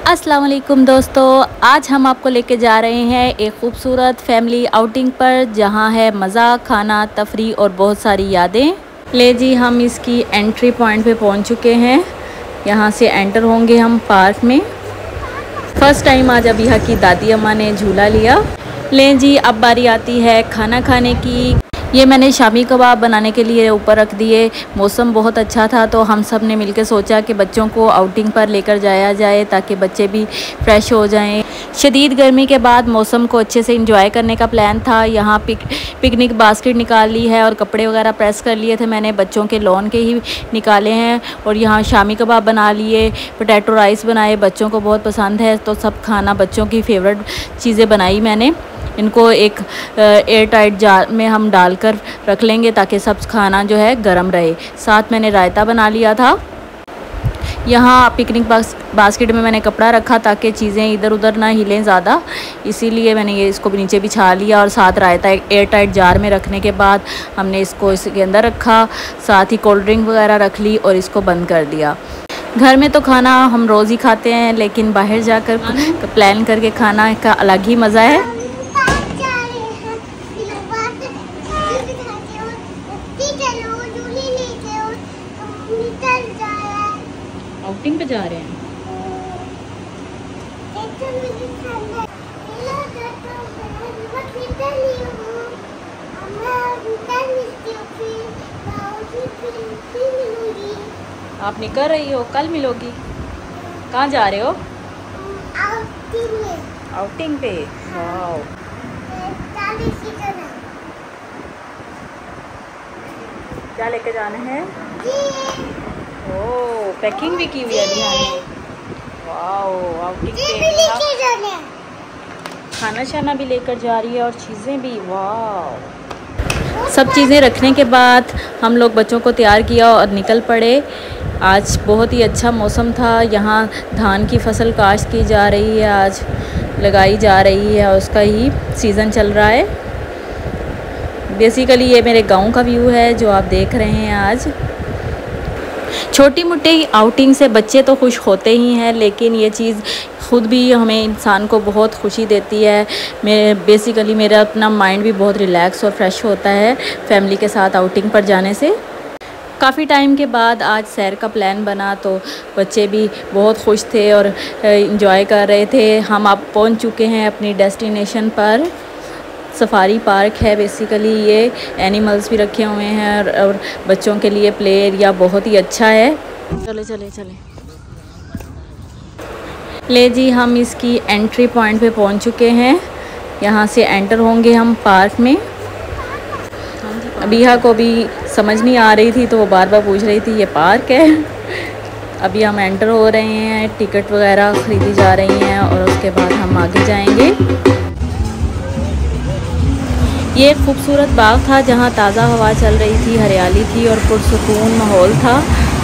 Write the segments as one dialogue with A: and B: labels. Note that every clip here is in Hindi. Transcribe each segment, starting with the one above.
A: अस्सलाम वालेकुम दोस्तों, आज हम आपको लेके जा रहे हैं एक खूबसूरत फैमिली आउटिंग पर, जहां है मज़ा, खाना, तफरी और बहुत सारी यादें। ले जी, हम इसकी एंट्री पॉइंट पे पहुंच चुके हैं। यहां से एंटर होंगे हम पार्क में। फ़र्स्ट टाइम आज अबीहा की दादी अम्मा ने झूला लिया। ले जी, अब बारी आती है खाना खाने की। ये मैंने शामी कबाब बनाने के लिए ऊपर रख दिए। मौसम बहुत अच्छा था तो हम सब ने मिलकर सोचा कि बच्चों को आउटिंग पर लेकर जाया जाए ताकि बच्चे भी फ्रेश हो जाएं। शदीद गर्मी के बाद मौसम को अच्छे से एंजॉय करने का प्लान था। यहाँ पिकनिक बास्केट निकाल ली है और कपड़े वगैरह प्रेस कर लिए थे। मैंने बच्चों के लॉन के ही निकाले हैं। और यहाँ शामी कबाब बना लिए, पोटैटो राइस बनाए, बच्चों को बहुत पसंद है तो सब खाना बच्चों की फेवरेट चीज़ें बनाई मैंने। इनको एक एयर टाइट जार में हम डालकर रख लेंगे ताकि सब खाना जो है गर्म रहे। साथ मैंने रायता बना लिया था। यहाँ पिकनिक बास्केट में मैंने कपड़ा रखा ताकि चीज़ें इधर उधर ना हिलें ज़्यादा, इसीलिए मैंने ये इसको भी नीचे बिछा लिया। और साथ रायता एक एयर टाइट जार में रखने के बाद हमने इसको इसके अंदर रखा। साथ ही कोल्ड ड्रिंक वगैरह रख ली और इसको बंद कर दिया। घर में तो खाना हम रोज़ ही खाते हैं, लेकिन बाहर जाकर प्लान करके खाना का अलग ही मज़ा है। आउटिंग पे जा रहे हैं। आप निकल रही हो, कल मिलोगी। कहाँ जा रहे हो? आउटिंग पे। वाओ, क्या लेके जाना है? ओह, पैकिंग भी की हुई है अभी हमने। वाओ, आउटिंग पे खाना शाना भी लेकर जा रही है और चीज़ें भी। वाओ, सब चीज़ें रखने के बाद हम लोग बच्चों को तैयार किया और निकल पड़े। आज बहुत ही अच्छा मौसम था। यहाँ धान की फसल काश्त की जा रही है, आज लगाई जा रही है और उसका ही सीज़न चल रहा है। बेसिकली ये मेरे गांव का व्यू है जो आप देख रहे हैं। आज छोटी मोटी आउटिंग से बच्चे तो खुश होते ही हैं, लेकिन ये चीज़ ख़ुद भी हमें इंसान को बहुत खुशी देती है। बेसिकली मेरा अपना माइंड भी बहुत रिलैक्स और फ्रेश होता है फैमिली के साथ आउटिंग पर जाने से। काफ़ी टाइम के बाद आज सैर का प्लान बना तो बच्चे भी बहुत खुश थे और इन्जॉय कर रहे थे। हम अब पहुंच चुके हैं अपनी डेस्टिनेशन पर। सफारी पार्क है बेसिकली, ये एनिमल्स भी रखे हुए हैं और बच्चों के लिए प्ले एरिया बहुत ही अच्छा है। चले चले चले। ले जी, हम इसकी एंट्री पॉइंट पे पहुंच चुके हैं। यहाँ से एंटर होंगे हम पार्क में। अबीहा को भी समझ नहीं आ रही थी तो वो बार बार पूछ रही थी ये पार्क है। अभी हम एंटर हो रहे हैं, टिकट वगैरह ख़रीदी जा रही हैं और उसके बाद हम आगे जाएंगे। ये एक खूबसूरत बाग था जहाँ ताज़ा हवा चल रही थी, हरियाली थी और पुरसुकून माहौल था।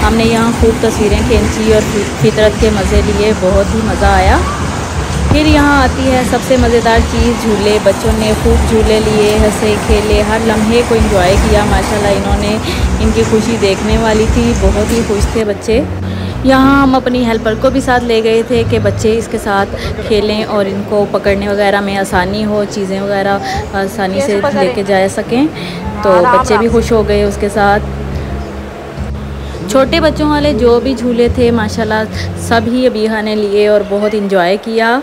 A: हमने यहाँ खूब तस्वीरें खींची और फितरत के मज़े लिए, बहुत ही मज़ा आया। फिर यहाँ आती है सबसे मज़ेदार चीज़, झूले। बच्चों ने खूब झूले लिए, हंसे खेले, हर लम्हे को एंजॉय किया। माशाल्लाह इन्होंने, इनकी खुशी देखने वाली थी, बहुत ही खुश थे बच्चे। यहाँ हम अपनी हेल्पर को भी साथ ले गए थे कि बच्चे इसके साथ खेलें और इनको पकड़ने वगैरह में आसानी हो, चीज़ें वगैरह आसानी से लेके जा सकें। तो बच्चे भी खुश हो गए उसके साथ। छोटे बच्चों वाले जो भी झूले थे माशाल्लाह सभी अबीहा ने लिए और बहुत इंजॉय किया।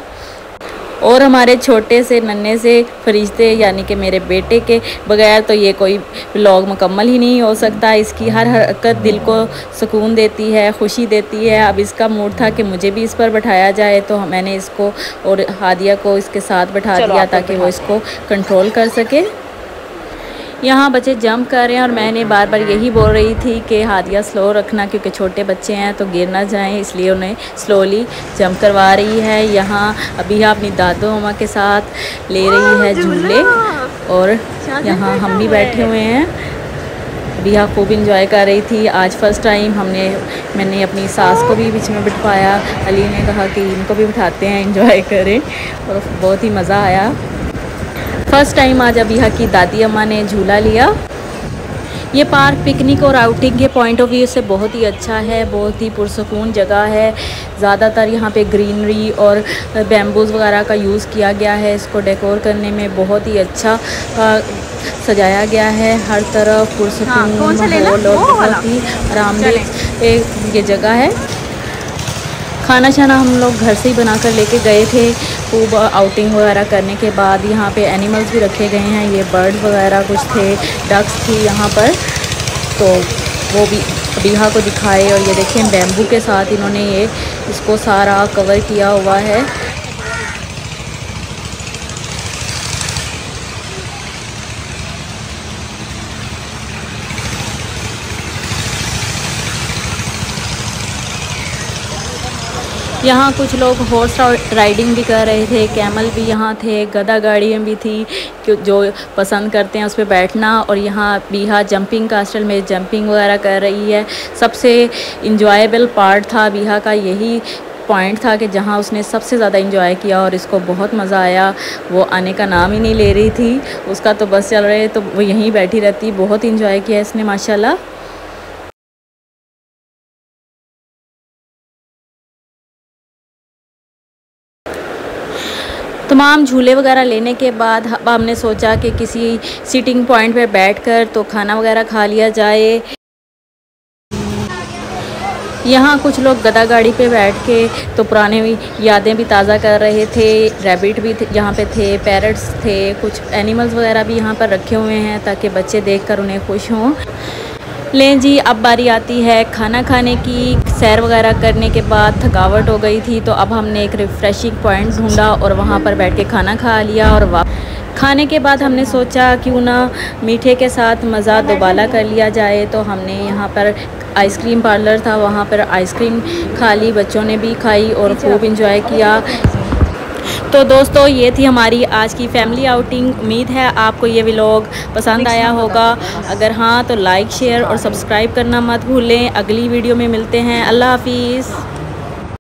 A: और हमारे छोटे से नन्हे से फरिश्ते यानी कि मेरे बेटे के बगैर तो ये कोई व्लॉग मुकम्मल ही नहीं हो सकता। इसकी हर हरकत दिल को सुकून देती है, खुशी देती है। अब इसका मूड था कि मुझे भी इस पर बैठाया जाए तो मैंने इसको और हादिया को इसके साथ बैठा दिया ताकि वो इसको कंट्रोल कर सके। यहाँ बच्चे जंप कर रहे हैं और मैंने बार बार यही बोल रही थी कि हादिया स्लो रखना, क्योंकि छोटे बच्चे हैं तो गिर ना जाएं, इसलिए उन्हें स्लोली जंप करवा रही है। यहाँ अभी अपनी दादो अम्मा के साथ ले रही है झूले और यहाँ हम भी बैठे हुए हैं। अभी खूब इंजॉय कर रही थी। आज फ़र्स्ट टाइम मैंने अपनी सास को भी बीच में बिठाया। अली ने कहा कि इनको भी बिठाते हैं, इंजॉय करें, और बहुत ही मज़ा आया। फ़र्स्ट टाइम आज अबीहा की दादी अम्मा ने झूला लिया। ये पार्क पिकनिक और आउटिंग के पॉइंट ऑफ व्यू से बहुत ही अच्छा है, बहुत ही पुरसकून जगह है। ज़्यादातर यहाँ पे ग्रीनरी और बैम्बूज़ वगैरह का यूज़ किया गया है। इसको डेकोर करने में बहुत ही अच्छा सजाया गया है। हर तरफ पुरसकून माहौल और बहुत ही आरामदेह ये जगह है। खाना शाना हम लोग घर से ही बना कर लेके गए थे। खूब आउटिंग वगैरह करने के बाद यहाँ पे एनिमल्स भी रखे गए हैं। ये बर्ड्स वगैरह कुछ थे, डक्स थी यहाँ पर, तो वो भी बीहा को दिखाए। और ये देखिए बैम्बू के साथ इन्होंने ये इसको सारा कवर किया हुआ है। यहाँ कुछ लोग हॉर्स राइडिंग भी कर रहे थे, कैमल भी यहाँ थे, गधा गाड़ियाँ भी थी जो पसंद करते हैं उस पर बैठना। और यहाँ बीहा जंपिंग कास्टल में जंपिंग वगैरह कर रही है। सबसे इंजॉयबल पार्ट था बीहा का यही पॉइंट था कि जहाँ उसने सबसे ज़्यादा इंजॉय किया और इसको बहुत मज़ा आया। वो आने का नाम ही नहीं ले रही थी, उसका तो बस चल रहे तो वो यहीं बैठी रहती। बहुत इंजॉय किया इसने माशाल्लाह। तमाम झूले वगैरह लेने के बाद हमने सोचा कि किसी सीटिंग पॉइंट पे बैठकर तो खाना वगैरह खा लिया जाए। यहाँ कुछ लोग गधा गाड़ी पे बैठ के तो पुराने यादें भी ताज़ा कर रहे थे। रैबिट भी यहाँ पे थे, पैरट्स थे, कुछ एनिमल्स वगैरह भी यहाँ पर रखे हुए हैं ताकि बच्चे देखकर उन्हें खुश हों। लें जी, अब बारी आती है खाना खाने की। सैर वगैरह करने के बाद थकावट हो गई थी तो अब हमने एक रिफ़्रेशिंग पॉइंट ढूंढा और वहाँ पर बैठ के खाना खा लिया। और खाने के बाद हमने सोचा क्यों ना मीठे के साथ मज़ा दोबारा कर लिया जाए, तो हमने यहाँ पर आइसक्रीम पार्लर था, वहाँ पर आइसक्रीम खा ली, बच्चों ने भी खाई और खूब इंजॉय किया। तो दोस्तों ये थी हमारी आज की फैमिली आउटिंग। उम्मीद है आपको ये व्लॉग पसंद आया होगा। अगर हाँ तो लाइक शेयर और सब्सक्राइब करना मत भूलें। अगली वीडियो में मिलते हैं। अल्लाह हाफिज़।